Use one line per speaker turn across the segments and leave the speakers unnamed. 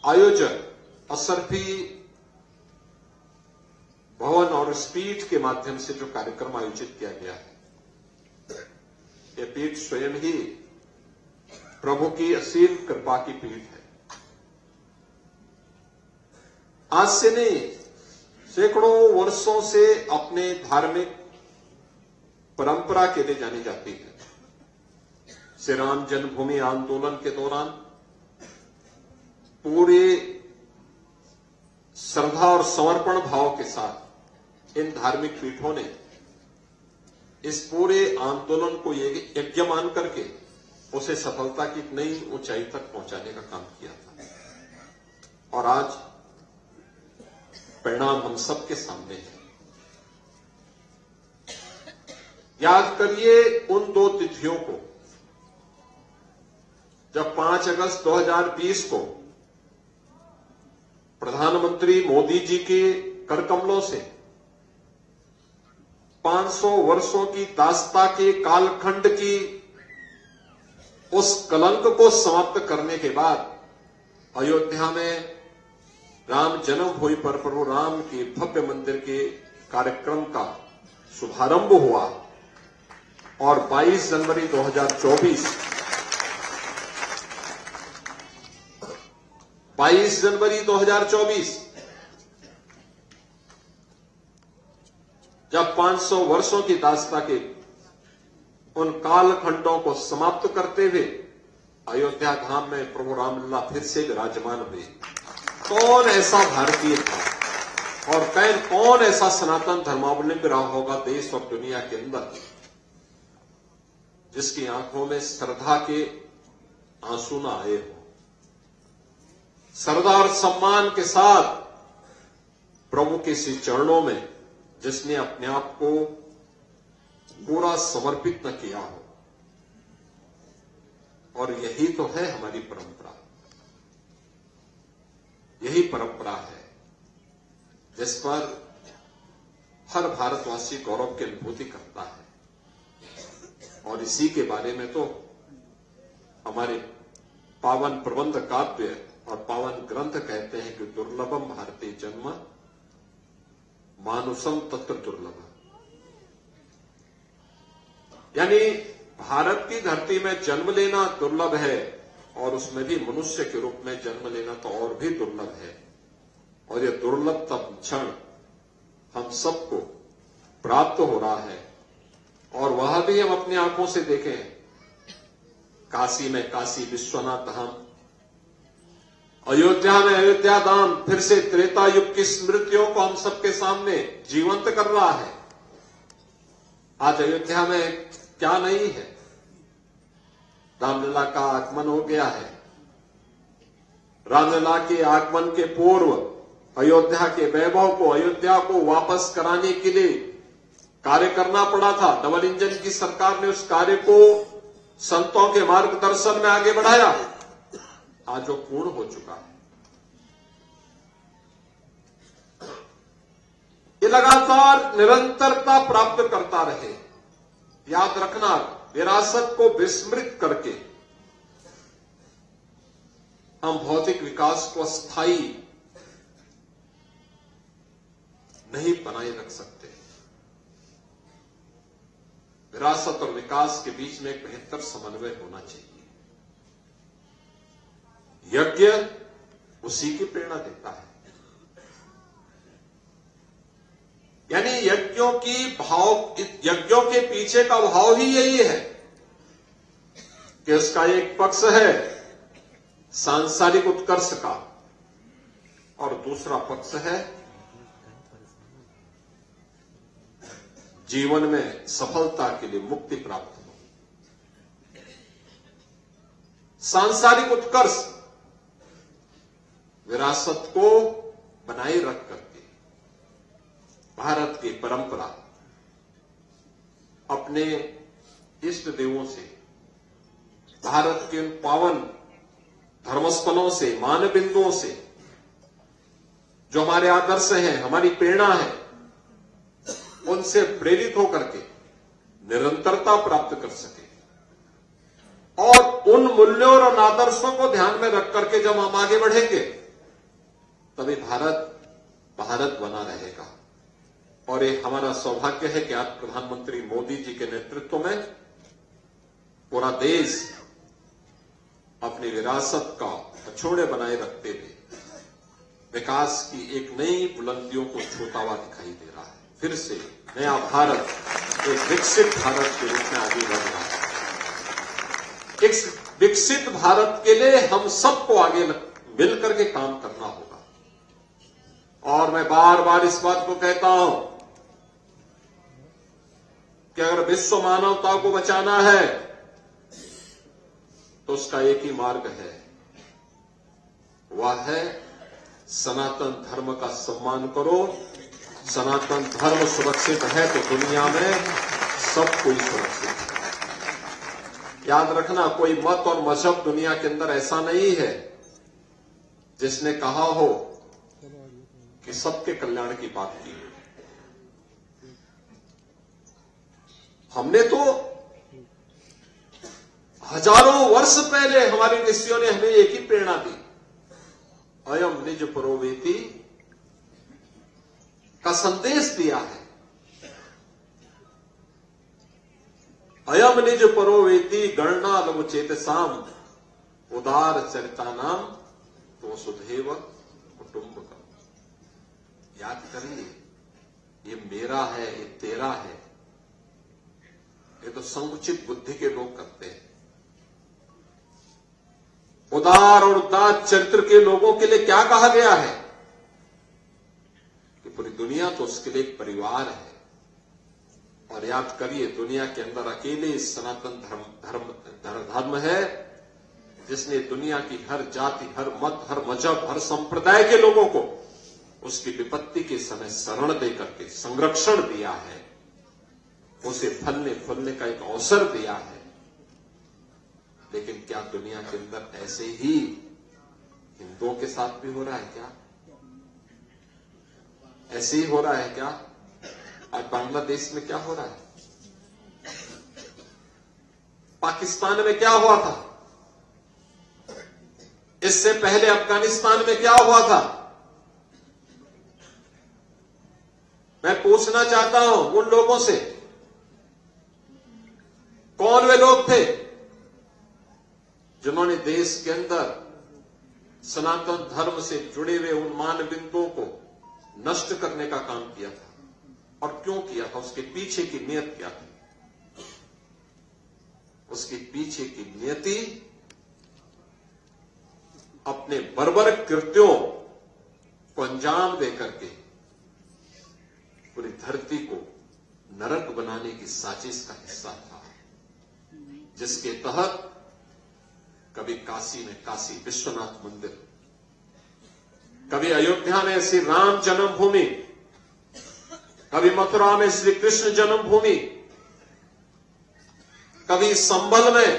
आयोजक असरफी भवन और इस पीठ के माध्यम से जो कार्यक्रम आयोजित किया गया है, यह पीठ स्वयं ही प्रभु की असीम कृपा की पीठ है। आज से नहीं, सैकड़ों वर्षों से अपने धार्मिक परंपरा के लिए जानी जाती है। श्री राम जन्मभूमि आंदोलन के दौरान पूरे श्रद्धा और समर्पण भाव के साथ इन धार्मिक पीठों ने इस पूरे आंदोलन को यज्ञ मान करके उसे सफलता की नई ऊंचाई तक पहुंचाने का काम किया था। और आज परिणाम हम सबके सामने है। याद करिए उन दो तिथियों को जब 5 अगस्त 2020 को प्रधानमंत्री मोदी जी के करकमलों से 500 वर्षों की दास्ता के कालखंड की उस कलंक को समाप्त करने के बाद अयोध्या में राम जन्मभूमि पर प्रभु राम के भव्य मंदिर के कार्यक्रम का शुभारंभ हुआ और 22 जनवरी 2024 जब 500 वर्षों की दास्ता के उन कालखंडों को समाप्त करते हुए अयोध्या धाम में प्रभु रामलला फिर से विराजमान हुए, कौन ऐसा भारतीय था और कौन ऐसा सनातन धर्मावलंबी रहा होगा देश और दुनिया के अंदर जिसकी आंखों में श्रद्धा के आंसू न आए हो। श्रद्धा और सम्मान के साथ प्रभु के श्री चरणों में जिसने अपने आप को पूरा समर्पित न किया हो। और यही तो है हमारी परंपरा, यही परंपरा है जिस पर हर भारतवासी गौरव की अनुभूति करता है। और इसी के बारे में तो हमारे पावन प्रबंध काव्य और पावन ग्रंथ कहते हैं कि दुर्लभम भारतीय जन्म मानुषम तत्र दुर्लभ। यानी भारत की धरती में जन्म लेना दुर्लभ है और उसमें भी मनुष्य के रूप में जन्म लेना तो और भी दुर्लभ है। और यह दुर्लभ तब क्षण हम सबको प्राप्त हो रहा है और वह भी हम अपनी आंखों से देखें। काशी में काशी विश्वनाथ धाम, अयोध्या में अयोध्या धाम फिर से त्रेता युग की स्मृतियों को हम सबके सामने जीवंत कर रहा है। आज अयोध्या में क्या नहीं है, रामलला का आगमन हो गया है। रामलला के आगमन के पूर्व अयोध्या के वैभव को, अयोध्या को वापस कराने के लिए कार्य करना पड़ा था। डबल इंजन की सरकार ने उस कार्य को संतों के मार्गदर्शन में आगे बढ़ाया। आज वो पूर्ण हो चुका है। ये लगातार निरंतरता प्राप्त करता रहे। याद रखना, विरासत को विस्मृत करके हम भौतिक विकास को स्थायी नहीं बनाए रख सकते। विरासत और विकास के बीच में एक बेहतर समन्वय होना चाहिए। यज्ञ उसी की प्रेरणा देता है। यानी यज्ञों के पीछे का भाव ही यही है कि उसका एक पक्ष है सांसारिक उत्कर्ष का और दूसरा पक्ष है जीवन में सफलता के लिए मुक्ति प्राप्त हो। सांसारिक उत्कर्ष विरासत को बनाए रख करके भारत की परंपरा अपने इष्ट देवों से, भारत के उन पावन धर्मस्थलों से, मान बिंदुओं से जो हमारे आदर्श हैं, हमारी प्रेरणा है, उनसे प्रेरित होकर के निरंतरता प्राप्त कर सके। और उन मूल्यों और आदर्शों को ध्यान में रख करके जब हम आगे बढ़ेंगे तभी भारत भारत बना रहेगा। और ये हमारा सौभाग्य है कि आज प्रधानमंत्री मोदी जी के नेतृत्व में पूरा देश अपनी विरासत का हथौड़े बनाए रखते हुए विकास की एक नई बुलंदियों को छूता हुआ दिखाई दे रहा है। फिर से नया भारत एक विकसित भारत के रूप में आगे बढ़ रहा है। एक विकसित भारत के लिए हम सबको आगे मिलकर के काम करना होगा। और मैं बार बार इस बात को कहता हूं कि अगर विश्व मानवता को बचाना है तो उसका एक ही मार्ग है, वह है सनातन धर्म का सम्मान करो। सनातन धर्म सुरक्षित है तो दुनिया में सब कोई सुरक्षित है। याद रखना, कोई मत और मजहब दुनिया के अंदर ऐसा नहीं है जिसने कहा हो कि सबके कल्याण की बात की। हमने तो हजारों वर्ष पहले हमारे ऋषियों ने हमें एक ही प्रेरणा दी, अयम निज परोवेति का संदेश दिया है। अयम निज परोवेति गणना लघु चेतसाम उदार चरितानाम तो सुधेव कुटुंबकम। याद करिए, ये मेरा है, ये तेरा है, ये तो संकुचित बुद्धि के लोग करते हैं। उदार और उदार चरित्र के लोगों के लिए क्या कहा गया है कि पूरी दुनिया तो उसके लिए एक परिवार है। और याद करिए, दुनिया के अंदर अकेले सनातन धर्म है जिसने दुनिया की हर जाति, हर मत, हर मजहब, हर संप्रदाय के लोगों को उसकी विपत्ति के समय शरण देकर के संरक्षण दिया है, उसे फलने फूलने का एक अवसर दिया है। लेकिन क्या दुनिया के अंदर ऐसे ही हिंदुओं के साथ भी हो रहा है क्या? ऐसे ही हो रहा है क्या? आज बांग्लादेश में क्या हो रहा है? पाकिस्तान में क्या हुआ था? इससे पहले अफगानिस्तान में क्या हुआ था? मैं पूछना चाहता हूं उन लोगों से, कौन वे लोग थे जिन्होंने देश के अंदर सनातन धर्म से जुड़े हुए उन मानबिंदुओं को नष्ट करने का काम किया था? और क्यों किया था? उसके पीछे की नियत क्या थी? उसके पीछे की नियति अपने बर्बर कृत्यों को अंजाम देकर के पूरी धरती को नरक बनाने की साजिश का हिस्सा था, जिसके तहत कभी काशी में काशी विश्वनाथ मंदिर, कभी अयोध्या में श्री राम जन्मभूमि, कभी मथुरा में श्री कृष्ण जन्मभूमि, कभी संभल में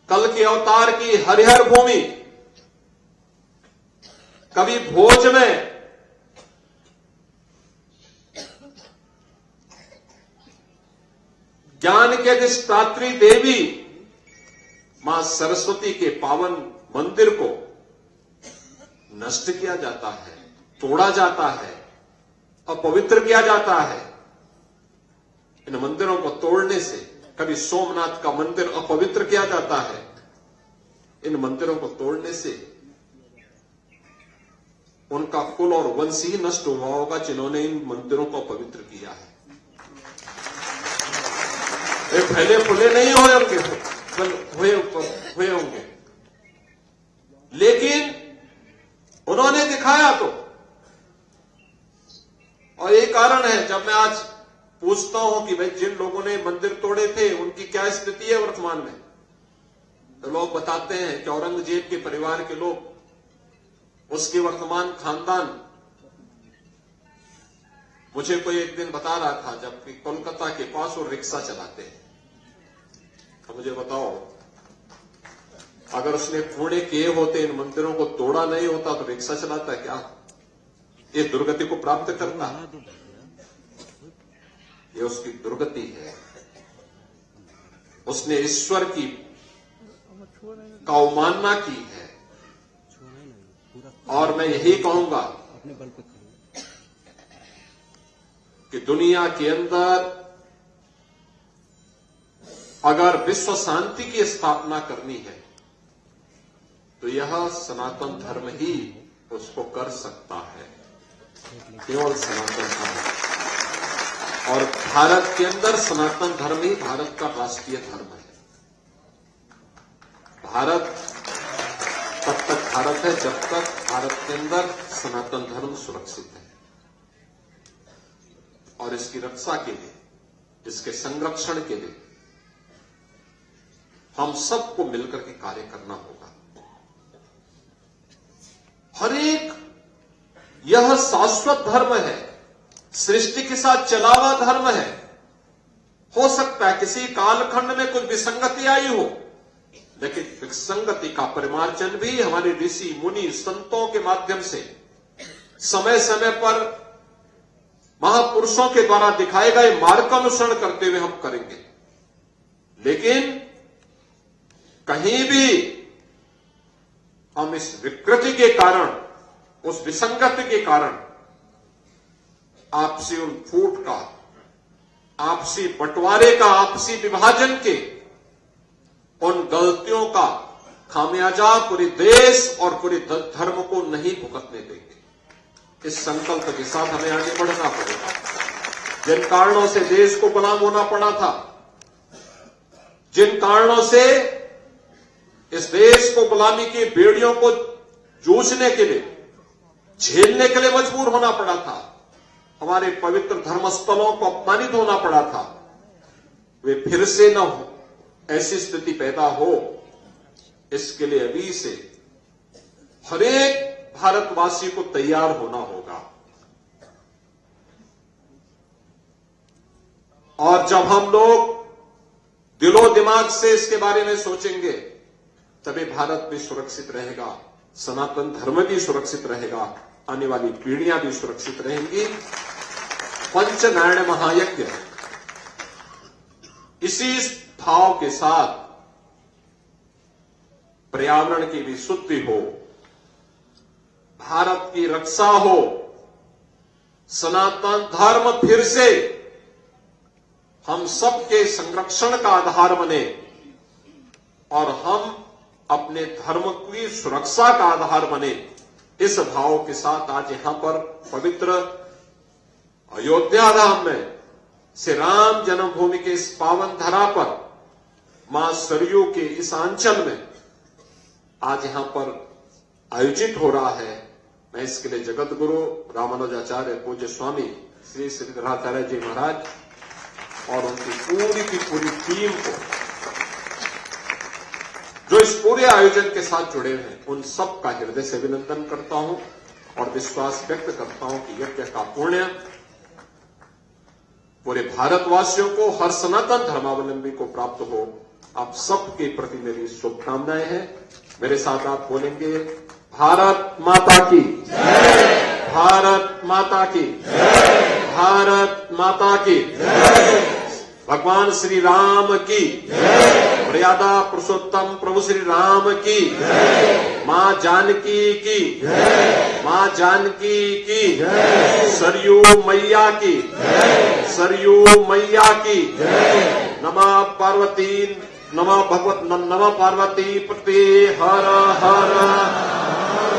कल के अवतार की हरिहर भूमि, कभी भोज में ज्ञान के अधिष्ठात्री देवी मां सरस्वती के पावन मंदिर को नष्ट किया जाता है, तोड़ा जाता है, अपवित्र किया जाता है। इन मंदिरों को तोड़ने से कभी सोमनाथ का मंदिर अपवित्र किया जाता है। इन मंदिरों को तोड़ने से उनका कुल और वंश ही नष्ट हुआ होगा जिन्होंने इन मंदिरों को अपवित्र किया है। ये फैले फुले नहीं हुए होंगे, लेकिन उन्होंने दिखाया तो। और यही कारण है, जब मैं आज पूछता हूं कि भाई जिन लोगों ने मंदिर तोड़े थे उनकी क्या स्थिति है वर्तमान में, तो लोग बताते हैं कि औरंगजेब के परिवार के लोग, उसके वर्तमान खानदान। मुझे कोई एक दिन बता रहा था, जबकि कोलकाता के पास वो रिक्शा चलाते हैं, तो मुझे बताओ, अगर उसने पुणे किए होते, इन मंदिरों को तोड़ा नहीं होता, तो रिक्शा चलाता है क्या? ये दुर्गति को प्राप्त करता है, ये उसकी दुर्गति है। उसने ईश्वर की अवमानना की है, और मैं यही कहूंगा कि दुनिया के अंदर अगर विश्व शांति की स्थापना करनी है तो यह सनातन धर्म ही उसको कर सकता है, केवल सनातन धर्म। और भारत के अंदर सनातन धर्म ही भारत का राष्ट्रीय धर्म है। भारत तब तक भारत है जब तक भारत के अंदर सनातन धर्म सुरक्षित है, और इसकी रक्षा के लिए, इसके संरक्षण के लिए हम सबको मिलकर के कार्य करना होगा। हर एक यह शाश्वत धर्म है, सृष्टि के साथ चला हुआ धर्म है। हो सकता है किसी कालखंड में कुछ विसंगति आई हो, लेकिन विसंगति का परिमार्जन भी हमारे ऋषि मुनि संतों के माध्यम से समय समय पर महापुरुषों के द्वारा दिखाए गए मार्ग का अनुसरण करते हुए हम करेंगे। लेकिन कहीं भी हम इस विकृति के कारण, उस विसंगति के कारण आपसी उन फूट का, आपसी बंटवारे का, आपसी विभाजन के उन गलतियों का खामियाजा पूरे देश और पूरे धर्म को नहीं भुगतने देंगे। इस संकल्प के साथ हमें आगे बढ़ना पड़ेगा। जिन कारणों से देश को गुलाम होना पड़ा था, जिन कारणों से इस देश को गुलामी की बेड़ियों को जूझने के लिए, झेलने के लिए मजबूर होना पड़ा था, हमारे पवित्र धर्मस्थलों को अपमानित होना पड़ा था, वे फिर से न हो, ऐसी स्थिति पैदा हो, इसके लिए अभी से हर एक भारतवासी को तैयार होना होगा। और जब हम लोग दिलो दिमाग से इसके बारे में सोचेंगे, तभी भारत भी सुरक्षित रहेगा, सनातन धर्म भी सुरक्षित रहेगा, आने वाली पीढ़ियां भी सुरक्षित रहेंगी। पंचनारायण महायज्ञ इसी भाव के साथ पर्यावरण की भी शुद्धि हो, भारत की रक्षा हो, सनातन धर्म फिर से हम सबके संरक्षण का आधार बने और हम अपने धर्म की सुरक्षा का आधार बने, इस भाव के साथ आज यहां पर पवित्र अयोध्या धाम में श्री राम जन्मभूमि के इस पावन धरा पर मां सरयू के इस आंचल में आज यहां पर आयोजित हो रहा है। मैं इसके लिए जगत गुरु रामानुजाचार्य पूज्य स्वामी श्री श्रीधराचार्य जी महाराज और उनकी पूरी टीम को, जो इस पूरे आयोजन के साथ जुड़े हैं, उन सब का हृदय से अभिनंदन करता हूं और विश्वास व्यक्त करता हूं कि यज्ञ का पुण्य पूरे भारतवासियों को, हर सनातन धर्मावलंबी को प्राप्त हो। आप सबके प्रति मेरी शुभकामनाएं हैं। मेरे साथ आप बोलेंगे, भारत माता की जय, भारत माता की जय, भारत माता की जय, भगवान श्री राम की जय, मर्यादा पुरुषोत्तम प्रभु श्री राम की जय, मां जानकी की जय, मां जानकी की जय, सरयू मैया की जय, सरयू मैया की जय, नमः पार्वती, नमः भगवत, नमः पार्वती पते, हर हर